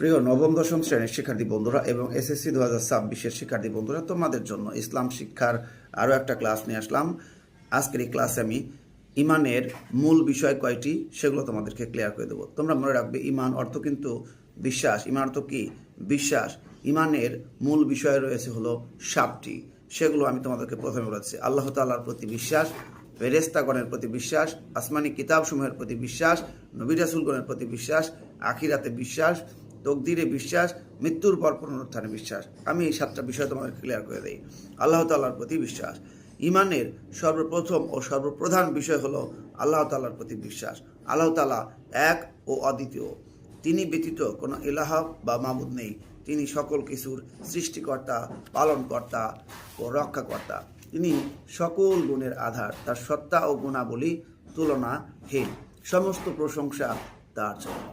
প্রিয় নবম দশম শ্রেণীর শিক্ষার্থী বন্ধুরা এবং এসএসসি 2026-এর শিক্ষার্থী বন্ধুরা, তোমাদের জন্য ইসলাম শিক্ষার আরও একটা ক্লাস নিয়ে আসলাম। আজকের এই ক্লাসে আমি ইমানের মূল বিষয় কয়টি সেগুলো তোমাদেরকে ক্লিয়ার করে দেবো। তোমরা মনে রাখবে, ইমান অর্থ কিন্তু বিশ্বাস। ইমান অর্থ কি? বিশ্বাস। ইমানের মূল বিষয় রয়েছে হলো 7টি। সেগুলো আমি তোমাদেরকে প্রথমে বলেছি। আল্লাহ তাআলার প্রতি বিশ্বাস, ফেরেশতাগণের প্রতি বিশ্বাস, আসমানি কিতাবসমূহের প্রতি বিশ্বাস, নবী রাসূলগণের প্রতি বিশ্বাস, আখিরাতে বিশ্বাস, তকদিরে বিশ্বাস, মৃত্যুর পর পুনরুত্থানে বিশ্বাস। আমি এই 7টা বিষয় তোমাদের ক্লিয়ার করে দিই। আল্লাহ তাআলার প্রতি বিশ্বাস। ইমানের সর্বপ্রথম ও সর্বপ্রধান বিষয় হলো আল্লাহ তাআলার প্রতি বিশ্বাস। আল্লাহ তাআলা এক ও অদ্বিতীয়। তিনি ব্যতীত কোনো ইলাহ বা মাবুদ নেই। তিনি সকল কিছুর সৃষ্টিকর্তা, পালনকর্তা ও রক্ষাকর্তা। তিনি সকল গুণের আধার। তার সত্তা ও গুণাবলী তুলনাহীন। সমস্ত প্রশংসা তার জন্য।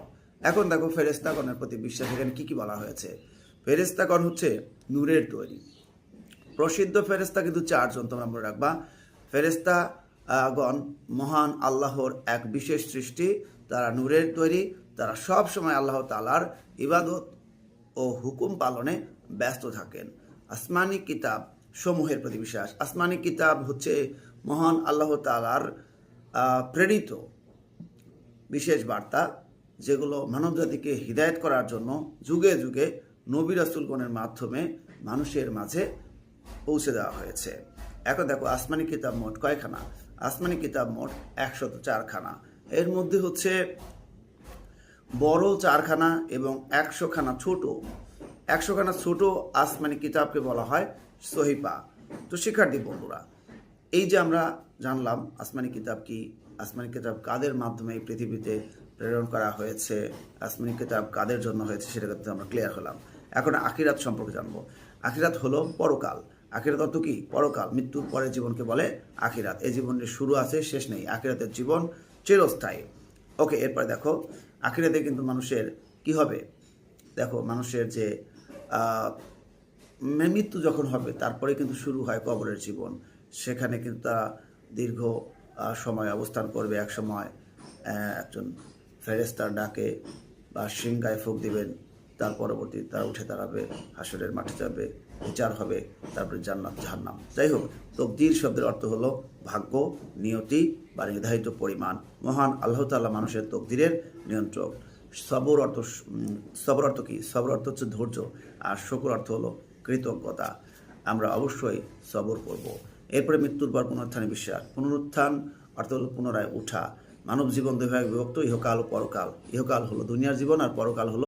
এখন দেখো, ফেরেশতাগণের প্রতি বিশ্বাস। এখানে কি কি বলা হয়েছে? ফেরেশতাগণ হচ্ছে নূরের তৈরি। প্রসিদ্ধ ফেরেশতা কিন্তু 4জন, তোমরা মনে রাখবা। ফেরেশতাগণ মহান আল্লাহর এক বিশেষ সৃষ্টি। তারা নূরের তৈরি। তারা সব সময় আল্লাহ তাআলার ইবাদত ও হুকুম পালনে ব্যস্ত থাকেন। আসমানি কিতাব সমূহের প্রতি বিশ্বাস। আসমানি কিতাব হচ্ছে মহান আল্লাহ তাআলার প্রেরিত বিশেষ বার্তা, যেগুলো মানবজাতিকে হিদায়ত করার জন্য যুগে যুগে নবী রাসূলগণের মাধ্যমে মানুষের মাঝে পৌঁছে দেওয়া হয়েছে। এখন দেখো, আসমানি কিতাব মোট কয়খানা? আসমানি কিতাব মোট 104খানা। এর মধ্যে হচ্ছে বড় 4খানা এবং 100খানা ছোট। 100খানা ছোট আসমানি কিতাবকে বলা হয় সহিফা। তো শিক্ষার্থী বন্ধুরা, এই যে আমরা জানলাম আসমানি কিতাব কি, আসমানি কিতাব কাদের মাধ্যমে এই পৃথিবীতে প্রেরণ করা হয়েছে, আসমানি কিতাব কাদের জন্য হয়েছে, সেটা কিন্তু আমরা ক্লিয়ার হলাম। এখন আখিরাত সম্পর্কে জানবো। আখিরাত হলো পরকাল। আখিরাত অর্থ কি? পরকাল। মৃত্যুর পরে জীবনকে বলে আখিরাত। এই জীবনের শুরু আছে, শেষ নেই। আখিরাতের জীবন চিরস্থায়ী। ওকে, এরপরে দেখো, আখিরাতে কিন্তু মানুষের কি হবে? দেখো, মানুষের যে মৃত্যু যখন হবে, তারপরে কিন্তু শুরু হয় কবরের জীবন। সেখানে কিন্তু তারা দীর্ঘ সময় অবস্থান করবে। এক সময় একজন ফেরেশতার ডাকে বা সিংহায় ফুঁক দিবেন। তার পরবর্তী তারা উঠে দাঁড়াবে, হাসরের মাঠে যাবে, বিচার হবে, তারপরে জান্নাত জাহান্নাম। যাই হোক, তকদির শব্দের অর্থ হলো ভাগ্য, নিয়তি বা নির্ধারিত পরিমাণ। মহান আল্লাহ তাআলা মানুষের তকদিরের নিয়ন্ত্রক। সবর অর্থ কি? সবর অর্থ হচ্ছে ধৈর্য, আর শুকর অর্থ হলো কৃতজ্ঞতা। আমরা অবশ্যই সবর করব। এরপরে মৃত্যুর পর পুনরুত্থানে বিশ্বাস। পুনরুত্থান অর্থ হলো পুনরায় উঠা। মানব জীবন দুই ভাগে বিভক্ত, ইহকাল ও পরকাল। ইহকাল হলো দুনিয়ার জীবন, আর পরকাল হলো